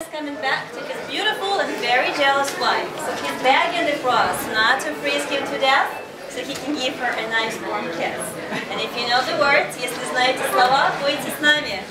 He's coming back to his beautiful and very jealous wife. So he's begging the cross not to freeze him to death, so he can give her a nice warm kiss. And if you know the words, если знаете слова, пойте с нами.